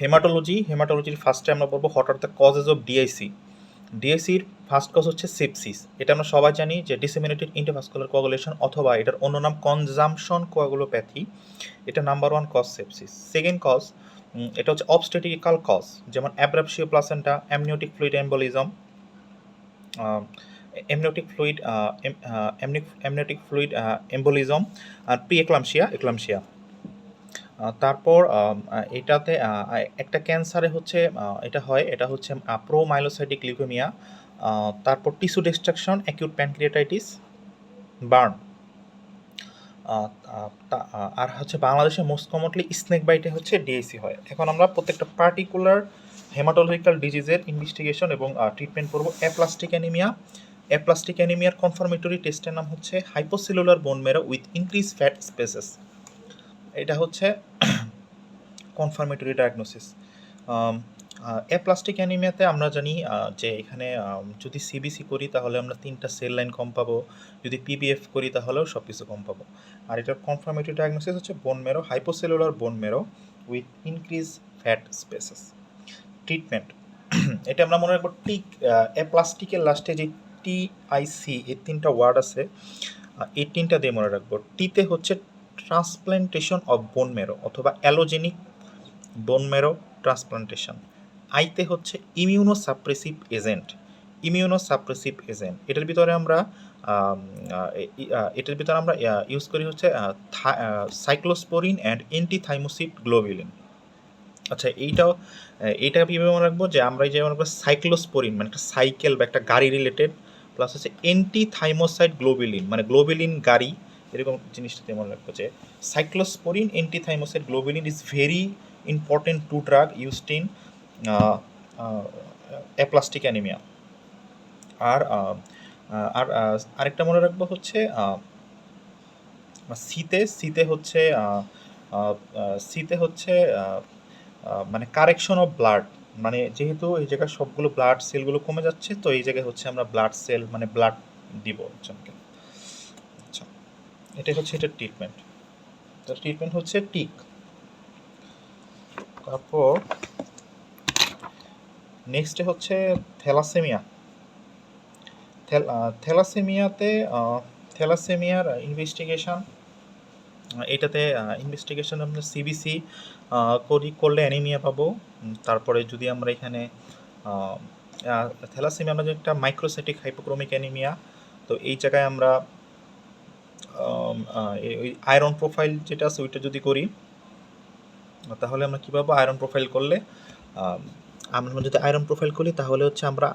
হেমাটোলজির ফার্স্টে আমরা বলবো what are the causes of DIC. ডিআইসির ফার্স্ট কজ হচ্ছে সেপসিস। এটা আমরা সবাই জানি যে ডিসেমিনেটেড ইন্টারভাস্কুলার কোয়াগুলেশন, অথবা এটার অন্য নাম কনজাম্পশন কোয়াগুলোপ্যাথি। এটা number one cause sepsis. Second cause এটা হচ্ছে অবস্টেট্রিক্যাল কজ, যেমন abruptio placenta, amniotic fluid embolism, amniotic fluid embolism, আর প্রি এক্লামশিয়া। তারপর এটাতে একটা ক্যান্সারে হচ্ছে এটা হচ্ছে প্রোমাইলোসাইটিক লিউকেমিয়া। তারপর tissue destruction, acute pancreatitis, burn. আর হচ্ছে বাংলাদেশে মোস্ট কমনলি স্নেক বাইটে হচ্ছে ডিএসি হয়। এখন আমরা প্রত্যেকটা পার্টিকুলার হেমাটোলজিক্যাল ডিজিজের ইনভেস্টিগেশন এবং ট্রিটমেন্ট করবো। অ্যাপ্লাস্টিক অ্যানিমিয়ার কনফার্মেটরি টেস্টের নাম হচ্ছে hypocellular bone marrow with increase fat spaces. এটা হচ্ছে কনফার্মেটরি ডায়াগনোসিস। অ্যাপ্লাস্টিক অ্যানিমিয়াতে আমরা জানি যে এখানে যদি সিবিসি করি তাহলে আমরা 3টা সেল লাইন কম পাবো, যদি পিবিএফ করি তাহলেও সব কিছু কম পাবো। আর এটার কনফার্মেটরি ডায়াগনোসিস হচ্ছে bone marrow, hypocellular bone marrow with increase fat spaces. Treatment এটা আমরা মনে রাখবো অ্যাপ্লাস্টিকের লাস্টে যে টিআইসি এই 3টা ওয়ার্ড আছে, এই 3টা দিয়ে মনে রাখবো। টিতে হচ্ছে ট্রান্সপ্লান্টেশন অফ বোন ম্যারো অথবা অ্যালোজেনিক বোন ম্যারো ট্রান্সপ্লান্টেশন। আইতে হচ্ছে ইমিউনোসাপ্রেসিভ এজেন্ট। এটার ভিতরে আমরা ইউজ করি হচ্ছে সাইক্লোস্পোরিন অ্যান্ড এন্টিথাইমোসিড গ্লোবিলিন। আচ্ছা, এইটা কীভাবে মনে রাখবো যে আমরা যে মনে রাখবো সাইক্লোস্পোরিন মানে একটা সাইকেল বা একটা গাড়ি রিলেটেড, প্লাস হচ্ছে এন্টিথাইমোসাইড গ্লোবিলিন মানে গ্লোবিলিন গাড়ি, এরকম জিনিসটাতে মনে রাখবো যে cyclosporine antithymocyte globulin is very important two drug used in aplastic anaemia. আর আরেকটা মনে রাখবো হচ্ছে শীতে হচ্ছে মানে কারেকশন অফ ব্লাড, মানে যেহেতু এই জায়গায় সবগুলো ব্লাড সেলগুলো কমে যাচ্ছে, তো এই জায়গায় হচ্ছে আমরা ব্লাড সেল মানে ব্লাড দিব একজনকে। আচ্ছা, এটাই হচ্ছে এটার ট্রিটমেন্ট। তো ট্রিটমেন্ট হচ্ছে টিক। তারপর নেক্সটে হচ্ছে থ্যালাসেমিয়া। থ্যালাসেমিয়ার ইনভেস্টিগেশন, এটাতে ইনভেস্টিগেশন আমরা সিবিসি করলে অ্যানিমিয়া পাবো। তারপরে যদি আমরা এখানে থ্যালাসেমিয়া আমরা যে একটা মাইক্রোসাইটিক হাইপোক্রোমিক অ্যানিমিয়া, তো এই জায়গায় আমরা ওই আয়রন প্রোফাইল যেটা আছে ওইটা যদি করি তাহলে আমরা কী পাবো, আয়রন প্রোফাইল করলে আমরা যদি আয়রন প্রোফাইল করি তাহলে হচ্ছে আমরা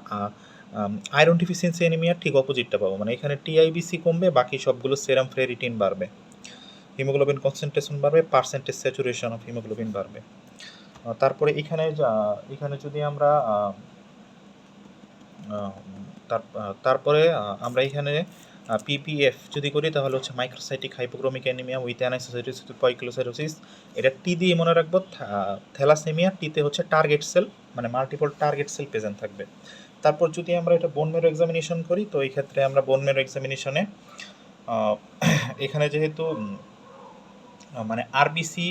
আয়রন ডিফিসিয়েন্সি অ্যানিমিয়ার ঠিক অপোজিটটা পাবো, মানে এখানে টিআইবিসি কমবে, বাকি সবগুলো সেরাম ফেরিটিন বাড়বে, হিমোগ্লোবিন কনসেন্ট্রেশন বাড়বে, পার্সেন্টেজ স্যাচুরেশন অফ হিমোগ্লোবিন বাড়বে। তারপরে এখানে যদি আমরা তারপরে আমরা এখানে পিপিএফ যদি করি তাহলে হচ্ছে microcytic hypochromic anaemia with anisocytosis poikilocytosis. এটা টি দিয়ে মনে রাখবো। থ্যালাসেমিয়া টিতে হচ্ছে টার্গেট সেল মানে মাল্টিপল টার্গেট সেল প্রেজেন্ট থাকবে। তারপর যদি আমরা এটা বোন ম্যারো এক্সামিনেশন করি, তো এই ক্ষেত্রে আমরা বোন ম্যারো এক্সামিনেশনে এখানে যেহেতু মানে আরবিসি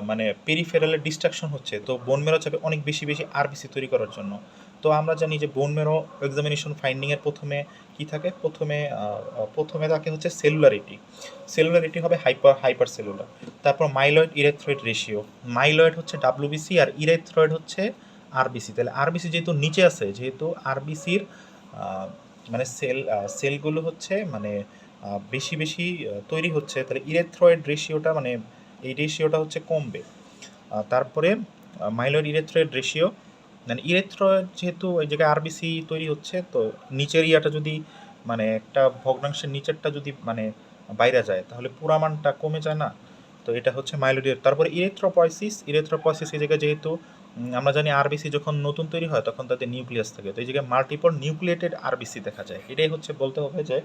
মানে পেরিফেরালের ডিস্ট্রাকশন হচ্ছে, তো বোন ম্যারো চাপে অনেক বেশি আরবিসি তৈরি করার জন্য। তো আমরা জানি যে বোন ম্যারো এক্সামিনেশন ফাইন্ডিংয়ের প্রথমে কি থাকে, প্রথমে থাকে হচ্ছে সেলুলারিটি হবে হাইপার সেলুলার। তারপর মাইলয়েড ইরেথ্রয়েড রেশিও, মাইলয়েড হচ্ছে ডাব্লিউবিসি আর ইরেথ্রয়েড হচ্ছে আরবিসি। তাহলে আরবিসি যেহেতু নিচে আছে, যেহেতু আরবিসির মানে সেলগুলো হচ্ছে মানে বেশি তৈরি হচ্ছে, তাহলে ইরেথ্রয়েড রেশিওটা মানে এই রেশিওটা হচ্ছে কমবে। তারপরে মাইলয়েড ইরেথ্রয়েড রেশিও মানে ইরেথ্রয়েড যেহেতু ওই জায়গায় আরবিসি তৈরি হচ্ছে, তো নিচের ইয়াটা যদি মানে একটা ভগ্নাংশের নিচেরটা যদি মানে বাইরে যায় তাহলে পুরা মানটা কমে যায় না, তো এটা হচ্ছে মাইলয়েড। তারপরে ইরেথ্রোপয়সিস এই জায়গায় যেহেতু আমরা জানি আরবিসি যখন নতুন তৈরি হয় তখন তাদের নিউক্লিয়াস থাকে, তো এই জায়গায় মাল্টিপল নিউক্লিয়েটেড আরবিসি দেখা যায়। এটাই হচ্ছে বলতে হবে যে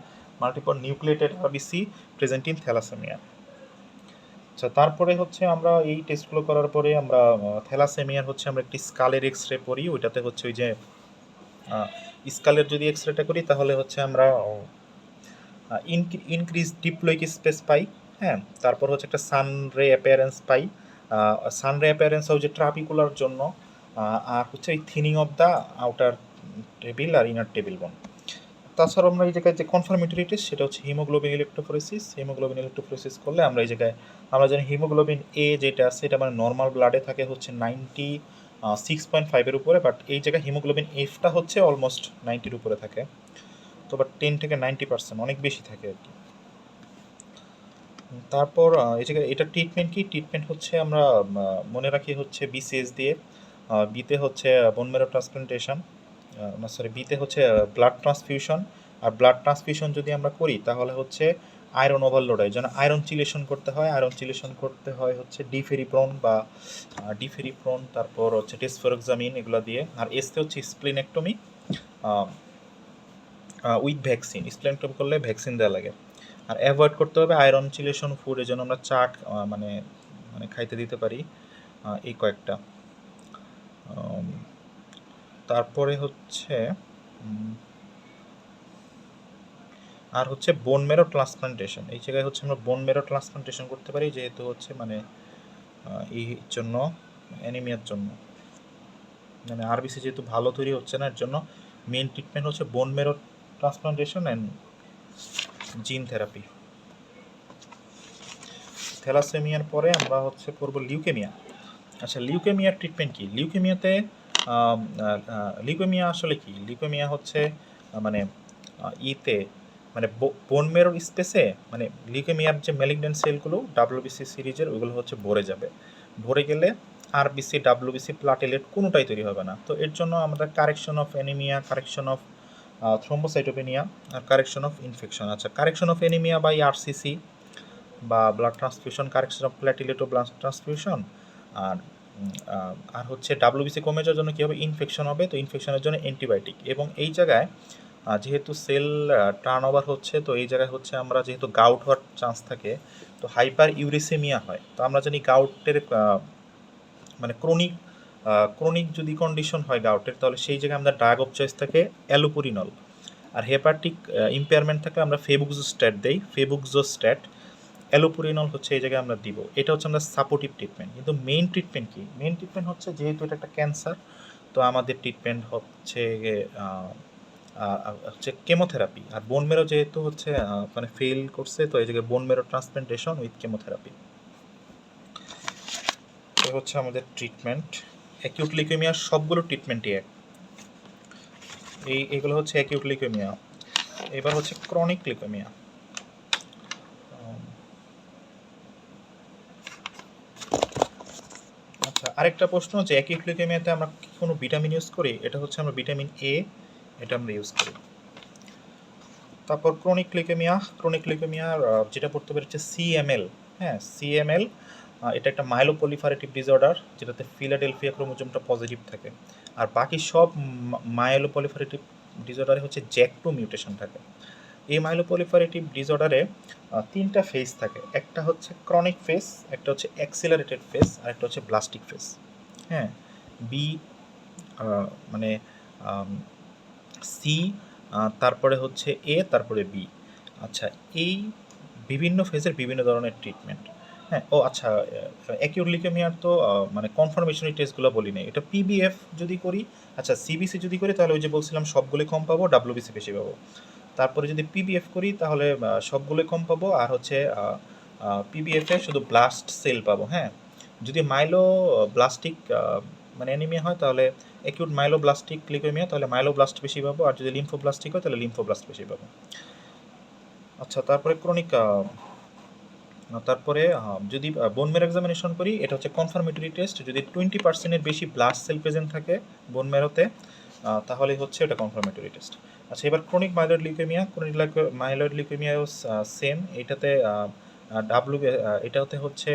multiple nucleated RBC present in thalassemia. আচ্ছা, তারপরে হচ্ছে আমরা এই টেস্টগুলো করার পরে আমরা থ্যালাসেমিয়ার হচ্ছে আমরা একটি স্কালের এক্সরে করি, ওইটাতে হচ্ছে ওই যে স্কালের যদি এক্সরেটা করি তাহলে হচ্ছে আমরা ইনক্রিজ ডিপ্লয়িক স্পেস পাই। হ্যাঁ, তারপর হচ্ছে একটা সান রে অ্যাপিয়ারেন্স পাই, সানরে অ্যাপিয়ারেন্স অফ যে ট্রাপিকুলার জন্য, আর হচ্ছে এই thinning of the outer table আর ইনার টেবিল বোন। তাছাড়া আমরা এই জায়গায় যে কনফার্মেটরি টেস্ট সেটা হচ্ছে হিমোগ্লোবিন ইলেকট্রোফোরেসিস। হিমোগ্লোবিন ইলেকট্রোফোরেসিস করলে আমরা এই জায়গায় আমরা জানি হিমোগ্লোবিন এ যেটা আছে এটা মানে নর্মাল ব্লাডে থাকে হচ্ছে 96.5-এর উপরে, বাট এই জায়গায় হিমোগ্লোবিন এফটা হচ্ছে অলমোস্ট 90-র উপরে থাকে। তো বাট 10 থেকে 90% অনেক বেশি থাকে আর কি। তারপর এই জায়গায় এটা ট্রিটমেন্ট কি? ট্রিটমেন্ট হচ্ছে আমরা মনে রাখি হচ্ছে বিসিএস দিয়ে, বিতে হচ্ছে বোন ম্যারো ট্রান্সপ্লান্টেশন, না সরি বিতে হচ্ছে ব্লাড ট্রান্সফিউশন। আর ব্লাড ট্রান্সফিউশন যদি আমরা করি তাহলে হচ্ছে আয়রন ওভারলোড হয়, যেন আয়রন চিলেশন করতে হয়। আয়রন চিলেশন করতে হয় হচ্ছে ডিফেরিপ্রন বা ডিফেরিপ্রন, তারপর হচ্ছে টেসফেরোক্সামিন এগুলো দিয়ে। আর এসতে হচ্ছে স্প্লিনেক্টমি উইথ ভ্যাকসিন। স্প্লিনেক্টমি করলে ভ্যাকসিন দেওয়া লাগে। আর অ্যাভয়েড করতে হবে আয়রন চিলেশন ফুড, এই জন্য আমরা চাট মানে মানে খাইতে দিতে পারি এই কয়েকটা। তারপরে হচ্ছে আর হচ্ছে বোন ম্যারো ট্রান্সপ্লান্টেশন। এই জায়গায় হচ্ছে আমরা বোন ম্যারো ট্রান্সপ্লান্টেশন করতে পারি, যেহেতু হচ্ছে মানে এই জন্য অ্যানিমিয়ার জন্য মানে আরবিসি যেহেতু ভালো তৈরি হচ্ছে না, এর জন্য মেন ট্রিটমেন্ট হচ্ছে bone marrow transplantation and gene therapy. থ্যালাসেমিয়ার পরে আমরা হচ্ছে করব লিউকেমিয়া। আচ্ছা, লিউকেমিয়ার ট্রিটমেন্ট কি? লিউকেমিয়াতে লিউকেমিয়া আসলে কি? লিউকেমিয়া হচ্ছে মানে ইতে মানে বোন মেরোর স্পেসে মানে লিউকেমিয়ার যে ম্যালিগন্যান্ট সেলগুলো ডাব্লিউবিসি সিরিজের ওইগুলো হচ্ছে ভরে যাবে। ভরে গেলে আরবিসি ডাব্লিউবিসি প্লাটেলেট কোনোটাই তৈরি হবে না। তো এর জন্য আমরা correction of anaemia, correction of thrombocytopenia আর কারেকশন অফ ইনফেকশন। আচ্ছা, correction of anaemia by RCC বা blood transfusion, correction of platelet ও ব্লাড ট্রান্সফিউশন। আর আর হচ্ছে ডাব্লিউবিসি কমে যাওয়ার জন্য কী হবে? ইনফেকশন হবে। তো ইনফেকশনের জন্য অ্যান্টিবায়োটিক। এবং এই জায়গায় যেহেতু সেল টার্ন ওভার হচ্ছে, তো এই জায়গায় হচ্ছে আমরা যেহেতু গাউট হওয়ার চান্স থাকে, তো হাইপার ইউরেসেমিয়া হয়। তো আমরা জানি গাউটের মানে ক্রনিক যদি কন্ডিশন হয় গাউটের, তাহলে সেই জায়গায় আমাদের ড্রাগ অফ চয়েস থাকে অ্যালোপুরিনল। আর হেপাটিক ইম্পেয়ারমেন্ট থাকলে আমরা ফেবুক্সোস্ট্যাট দেই, ফেবুক্সোস্ট্যাট। অ্যালোপুরিনল হচ্ছে এই জায়গায় আমরা দিব। এটা হচ্ছে আমরা সাপোর্টিভ ট্রিটমেন্ট। কিন্তু মেইন ট্রিটমেন্ট কি? মেইন ট্রিটমেন্ট হচ্ছে যেহেতু এটা একটা ক্যান্সার, তো আমাদের ট্রিটমেন্ট হচ্ছে হচ্ছে কেমোথেরাপি। আর বোন মেরো যেহেতু হচ্ছে মানে ফেল করছে, তো এই জায়গায় বোন মেরো ট্রান্সপ্লান্টেশন উইথ কেমোথেরাপি। তো হচ্ছে আমাদের ট্রিটমেন্ট। অ্যাকিউট লিউকেমিয়ার সবগুলো ট্রিটমেন্টই এক। এইগুলো হচ্ছে অ্যাকিউট লিউকেমিয়া। এবার হচ্ছে ক্রনিক লিউকেমিয়া। আচ্ছা, আরেকটা প্রশ্ন যে অ্যাকিউট লিউকেমিয়াতে আমরা কি কোনো ভিটামিন ইউজ করি? এটা হচ্ছে আমরা ভিটামিন এ, এটা আমরা ইউজ করি। তারপর ক্রনিক লিউকেমিয়া। ক্রনিক লিউকেমিয়ার যেটা পড়তে পারে হচ্ছে সিএমএল। হ্যাঁ, সিএমএল এটা একটা মাইলোপলিফারেটিভ ডিসঅর্ডার, যেটাতে ফিলাডেলফিয়া ক্রোমোজোমটা পজিটিভ থাকে। আর বাকি সব মাইলোপলিফারেটিভ ডিসঅর্ডারে হচ্ছে জ্যাক2 মিউটেশন থাকে। এই মাইলোপলিফারেটিভ ডিসঅর্ডারে 3টা ফেজ থাকে। একটা হচ্ছে ক্রনিক ফেজ, একটা হচ্ছে অ্যাক্সিলারেটেড ফেজ, আর একটা হচ্ছে ব্লাস্টিক ফেজ। হ্যাঁ, বি মানে সি, তারপরে হচ্ছে এ, তারপরে বি। আচ্ছা, এই বিভিন্ন ফেজের বিভিন্ন ধরনের ট্রিটমেন্ট। হ্যাঁ, ও আচ্ছা, অ্যাকিউট লিউকেমিয়ার তো মানে কনফার্মেশনারি টেস্টগুলো বলি না, এটা পিবিএফ যদি করি, আচ্ছা সিবিসি যদি করি তাহলে ওই যে বলছিলাম সবগুলোই কম পাবো, ডাব্লিউবিসি বেশি পাবো। তারপরে যদি পিবিএফ করি তাহলে সবগুলোই কম পাবো, আর হচ্ছে পিবিএফে শুধু ব্লাস্ট সেল পাবো। হ্যাঁ, যদি মাইলো ব্লাস্টিক মানে অ্যানিমিয়া হয় তাহলে অ্যাকিউট মাইলোব্লাস্টিক লিউকেমিয়া, তাহলে মাইলোব্লাস্ট বেশি পাবো। আর যদি লিম্ফোব্লাস্টিক হয় তাহলে লিম্ফোব্লাস্ট বেশি পাবো। আচ্ছা, তারপরে ক্রনিক তারপরে যদি বোন ম্যারো এক্সামিনেশন করি, এটা হচ্ছে কনফার্মেটরি টেস্ট। যদি 20%-এর বেশি ব্লাস্ট সেল প্রেজেন্ট থাকে বোন ম্যারোতে, তাহলে হচ্ছে এটা কনফার্মেটরি টেস্ট। আচ্ছা, এবার chronic myeloid leukaemia. Chronic myeloid লিউকেমিয়াও সেম। এটাতে এটাতে হচ্ছে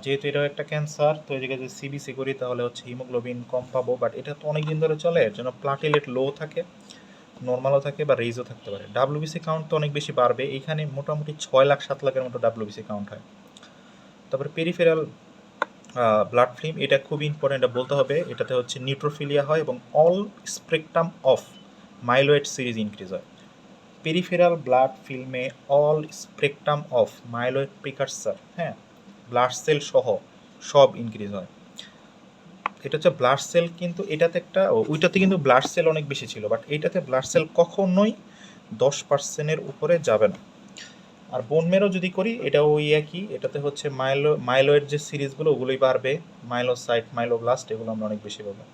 যেহেতু এটাও একটা ক্যান্সার, তো এই জায়গায় যদি সিবিসি করি তাহলে হচ্ছে হিমোগ্লোবিন কম পাবো, বাট এটা তো অনেক দিন ধরে চলে, এর জন্য প্লাটেলেট লো থাকে, নর্মালও থাকে বা রেইজও থাকতে পারে। ডাব্লিউবিসি কাউন্ট তো অনেক বেশি বাড়বে, এইখানে মোটামুটি 6 লাখ 7 লাখের মতো ডাব্লিউবিসি কাউন্ট হয়। তারপরে পেরিফেরাল ব্লাড ফিল্ম, এটা খুবই ইম্পর্টেন্ট, এটা বলতে হবে। এটাতে হচ্ছে নিউট্রোফিলিয়া হয় এবং all spectrum of myeloid series increase হয়। পেরিফেরাল ব্লাড ফিল্মে all spectrum of myeloid precursor, হ্যাঁ, ব্লাড সেল সহ সব ইনক্রিজ হয়। এটা হচ্ছে ব্লাড সেল, কিন্তু এটাতে একটা ওইটাতে কিন্তু ব্লাড সেল অনেক বেশি ছিল, বাট এইটাতে ব্লাড সেল কখনোই 10%-এর উপরে যাবে না। আর বোন মেরো যদি করি এটা ওই একই, এটাতে হচ্ছে মাইলয়েড যে সিরিজগুলো ওগুলোই বাড়বে, মাইলোসাইট মাইলোব্লাস্ট এগুলো আমরা অনেক বেশি পাবো।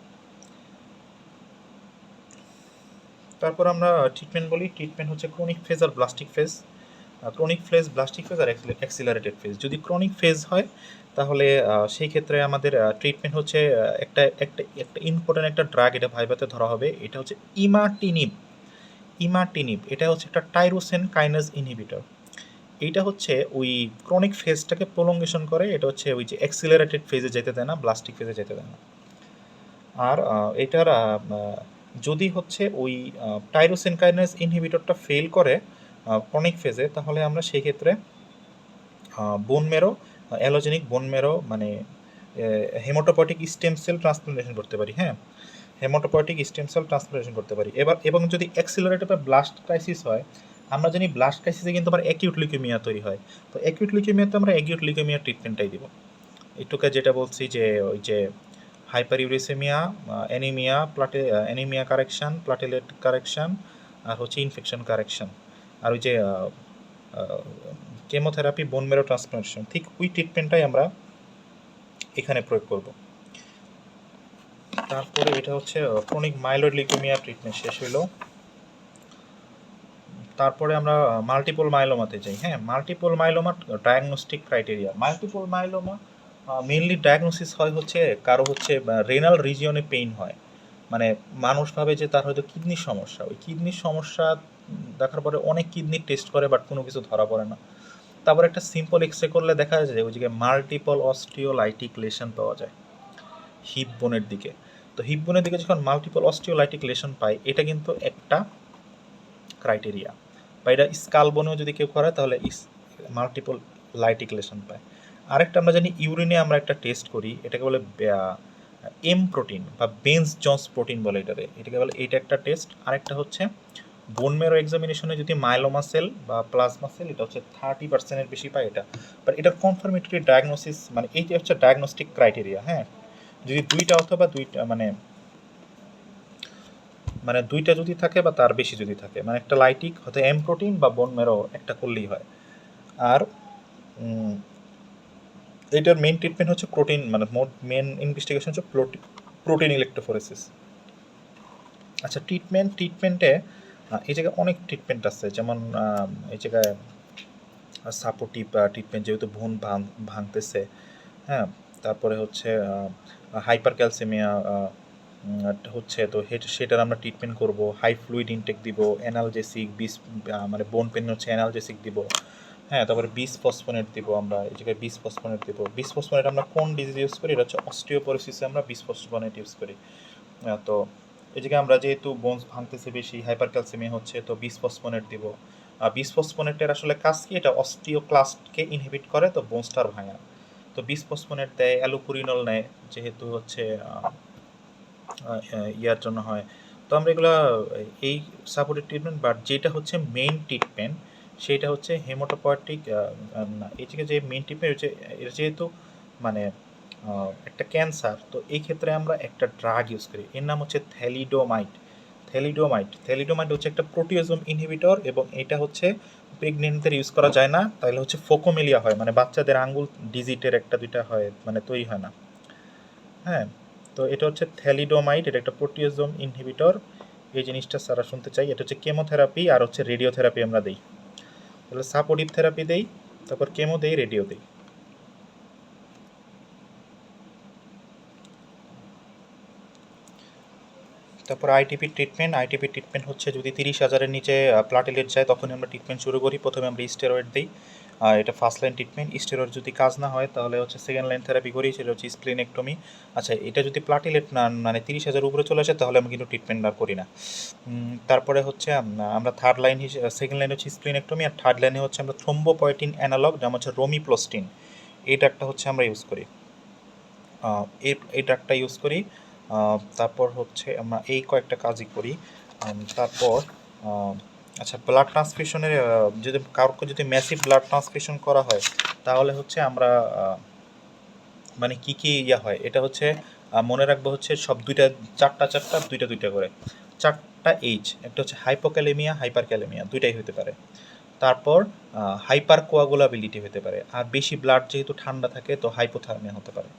তারপর আমরা ট্রিটমেন্ট বলি। ট্রিটমেন্ট হচ্ছে ক্রনিক ফেজ আর blastic phase. Chronic phase, blastic phase আর অ্যাক্সিলারেটেড ফেজ। যদি ক্রনিক ফেজ হয় তাহলে সেই ক্ষেত্রে আমাদের ট্রিটমেন্ট হচ্ছে একটা একটা একটা ইম্পর্টেন্ট একটা ড্রাগ এটা ভাইবাতে ধরা হবে, এটা হচ্ছে ইমাটিনিব। ইমাটিনিব এটা হচ্ছে একটা টাইরোসিন কাইনেজ ইনহিবিটর। এইটা হচ্ছে ওই ক্রনিক ফেজটাকে প্রলঙ্গেশন করে, এটা হচ্ছে ওই যে অ্যাক্সিলারেটেড ফেজে যেতে দেয় না, ব্লাস্টিক ফেজে যেতে দেয় না। আর এটার যদি হচ্ছে ওই টাইরোসিন কাইনেজ ইনহিবিটরটা ফেল করে ক্রনিক ফেজে, তাহলে আমরা সেই ক্ষেত্রে বোন মেরো, অ্যালোজেনিক বোন মেরো মানে হেমোটোপয়েটিক স্টেম সেল ট্রান্সপ্লান্টেশন করতে পারি। হ্যাঁ, হেমোটোপয়েটিক স্টেম সেল ট্রান্সপ্লান্টেশন করতে পারি। এবং যদি অ্যাক্সিলারেটেড বা ব্লাস্ট ক্রাইসিস হয়, আমরা জানি ব্লাস্ট ক্রাইসিসে কিন্তু আমার অ্যাকিউট লিউকেমিয়া তৈরি হয়। তো অ্যাকিউট লিউকেমিয়াতে আমরা অ্যাকিউট লিউকেমিয়ার ট্রিটমেন্টটাই দিব। একটুকে যেটা বলছি যে ওই যে hyperuricaemia, anaemia, anaemia correction, platelet correction, আর হচ্ছে ইনফেকশন কারেকশান, আর ওই যে কেমোথেরাপি, বোন মেরো ট্রান্সপ্লান্টেশন, ঠিক ওই ট্রিটমেন্টটাই আমরা এখানে প্রয়োগ করব। তারপরে এটা হচ্ছে ক্রনিক মাইলয়েড লিউকেমিয়া ট্রিটমেন্ট শেষ হইল। তারপরে আমরা মাল্টিপল মাইলোমাতে যাই। হ্যাঁ, multiple myeloma diagnostic criteria. Multiple myeloma mainly diagnosis হয় হচ্ছে কারো হচ্ছে রেনাল রিজিয়নে পেইন হয়, মানে মানুষ ভাবে যে তার হয়তো কিডনির সমস্যা, ওই কিডনির সমস্যা দেখার পরে অনেক কিডনির টেস্ট করে বাট কোনো কিছু ধরা পড়ে না। তারপর একটা সিম্পল এক্সরে করলে দেখা যায় ওই জায়গায় মাল্টিপল অস্টিওলাইটিক লেশন পাওয়া যায় হিপ বোনের দিকে। তো হিপ বোনের দিকে যখন মাল্টিপল অস্টিওলাইটিক লেশন পায়, এটা কিন্তু একটা ক্রাইটেরিয়া। বা এটা স্কাল বোনেও যদি কেউ করে তাহলে মাল্টিপল লাইটিক লেশন পায়। আরেকটা আমরা জানি ইউরিনে আমরা একটা টেস্ট করি, এটাকে বলে এম প্রোটিন বা বেঞ্জ জন্স প্রোটিন বলে এটাকে বলে, এইটা একটা টেস্ট। আরেকটা হচ্ছে বোন মেরো এক্সামিনেশনে যদি মাইলোমা সেল বা প্লাজমা সেল এটা হচ্ছে 30%-এর বেশি পায় এটা, বাট এটার কনফার্মেটরি ডায়াগনোসিস মানে এইটা হচ্ছে ডায়াগনস্টিক ক্রাইটেরিয়া। হ্যাঁ, যদি দুইটা অথবা দুইটা মানে দুইটা যদি থাকে বা তার বেশি যদি থাকে, মানে একটা লাইটিক হয়তো এম প্রোটিন বা বোন মেরো একটা করলেই হয়। আর এটার মেইন ট্রিটমেন্ট হচ্ছে প্রোটিন, মানে মেন ইনভেস্টিগেশন হচ্ছে প্রোটিন ইলেকট্রোফোরেসিস। আচ্ছা, ট্রিটমেন্টে এই জায়গায় অনেক ট্রিটমেন্ট আছে, যেমন এই জায়গায় সাপোর্টিভ ট্রিটমেন্ট, যেহেতু ভ্রূণ ভাঙতেছে। হ্যাঁ, তারপরে হচ্ছে হাইপার ক্যালসিমিয়া হচ্ছে, তো সেটার আমরা ট্রিটমেন্ট করব। হাই ফ্লুইড ইনটেক দিব, অ্যানালজেসিক মানে বোন পেন হচ্ছে অ্যানালজেসিক দিব। হ্যাঁ, তারপরে বিসফসফোনেট দিব আমরা, এই জায়গায় বিসফসফোনেট দিব। বিসফসফোনেট আমরা কোন ডিজিজ ইউজ করি, এটা হচ্ছে অস্টিওপোরোসিসে আমরা বিসফসফোনেট ইউজ করি। তো এই জায়গায় আমরা যেহেতু বোনস ভাঙতেছে বেশি, হাইপার ক্যালসিমিয়া হচ্ছে, তো বিসফসফোনেট দিব। বিসফসফোনেটের আসলে কাজ কি, এটা অস্টিওক্লাস্টকে ইনহিবিট করে, তো বোনসটা আর ভাঙে না। তো বিসফসফোনেট দেয়, অ্যালুপুরিনল নেয়, যেহেতু হচ্ছে ইয়ার জন্য হয়। তো আমরা এগুলো এই সাপোর্টিভ ট্রিটমেন্ট, বাট যেটা হচ্ছে মেইন ট্রিটমেন্ট সেইটা হচ্ছে হেমোটোপয়েটিক। না, এই থেকে যে মেইন ট্রিটমেন্ট হচ্ছে, এটা যেহেতু মানে একটা ক্যান্সার, তো এই ক্ষেত্রে আমরা একটা ড্রাগ ইউজ করি, এর নাম হচ্ছে থ্যালিডোমাইড। থ্যালিডোমাইড হচ্ছে একটা প্রোটিওজোম ইনহিবিটর, এবং এটা হচ্ছে প্রেগনেন্টদের ইউজ করা যায় না, তাহলে হচ্ছে ফোকোমেলিয়া হয়, মানে বাচ্চাদের আঙ্গুল ডিজিটের একটা দুইটা হয়, মানে তৈরি হয় না। হ্যাঁ, তো এটা হচ্ছে থ্যালিডোমাইড, এটা একটা প্রোটিওজোম ইনহিবিটর। এই জিনিসটা সারা শুনতে চাই। এটা হচ্ছে কেমোথেরাপি আর হচ্ছে রেডিওথেরাপি আমরা দেই। তাহলে সাপোর্টিভ থেরাপি দেই, তারপর কেমো দেই, রেডিও দেই। তারপর আইটিপি ট্রিটমেন্ট হচ্ছে যদি 30,000-এর নিচে প্লাটেলেট যায় তখন আমরা ট্রিটমেন্ট শুরু করি। প্রথমে আমরা স্টেরয়েড দিই, এটা ফার্স্ট লাইন ট্রিটমেন্ট। স্টেরয়েড যদি কাজ না হয় তাহলে হচ্ছে সেকেন্ড লাইন থেরাপি করি, সেটা হচ্ছে স্প্লিনেক্টমি। আচ্ছা, এটা যদি প্লাটেলেট না মানে 30,000 উপরে চলে আসে তাহলে আমরা কিন্তু ট্রিটমেন্ট আর করি না। তারপরে হচ্ছে আমরা থার্ড লাইন সেকেন্ড লাইন হচ্ছে স্প্লিনেক্টমি, আর থার্ড লাইনে হচ্ছে আমরা থ্রোম্বোপয়েটিন অ্যানালগ, যেমন হচ্ছে রোমিপ্লোস্টিন, এই ড্রাগটা হচ্ছে আমরা ইউজ করি। এই ড্রাগটা ইউজ করি। তারপর হচ্ছে আমরা এই কয়েকটা কাজই করি। তারপর আচ্ছা, ব্লাড ট্রান্সফিউশনের যদি কাউকে যদি ম্যাসিভ ব্লাড ট্রান্সফিউশন করা হয় তাহলে হচ্ছে আমরা মানে কি কি ইয়া হয় এটা হচ্ছে মনে রাখবো হচ্ছে সব দুইটা চারটা চারটা দুইটা দুইটা করে চারটা এইচ, একটা হচ্ছে হাইপোক্যালেমিয়া হাইপার ক্যালেমিয়া দুইটাই হতে পারে। তারপর হাইপার কোয়াগুলাবিলিটি হতে পারে, আর বেশি ব্লাড যেহেতু ঠান্ডা থাকে তো হাইপোথার্মিয়া হতে পারে।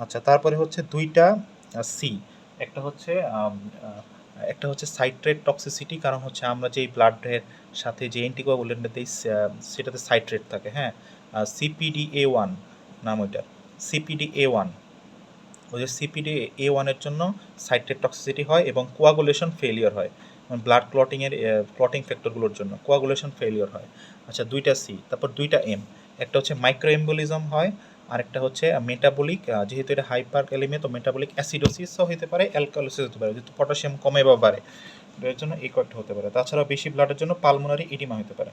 আচ্ছা, তারপরে হচ্ছে দুইটা সি, একটা হচ্ছে একটা হচ্ছে সাইট্রেট টক্সিসিটি, কারণ হচ্ছে আমরা যেই ব্লাডের সাথে যে অ্যান্টিকোয়াগুলেন্ট দিই সেটাতে সাইট্রেট থাকে, হ্যাঁ। CPDA1 নাম ওইটার, CPDA1, ওই যে CPDA1-এর জন্য সাইট্রেট টক্সিসিটি হয় এবং কোয়াগুলেশন ফেলিওর হয়, ব্লাড ক্লটিংয়ের ক্লটিং ফ্যাক্টরগুলোর জন্য কোয়াগুলেশন ফেলিওর হয়। আচ্ছা, দুইটা সি, তারপর দুইটা এম, একটা হচ্ছে মাইক্রো এম্বোলিজম হয়, আর একটা হচ্ছে মেটাবলিক, যেহেতু এটা হাইপার ক্যালেমিয়া তো মেটাবলিক অ্যাসিডোসিসও হতে পারে, অ্যালকালোসিস হতে পারে, যেহেতু পটাশিয়াম কমে বা বাড়ে, এর জন্য এই কয়েকটা হতে পারে। তাছাড়া বেশি ব্লাডের জন্য পালমোনারি এডিমা হতে পারে।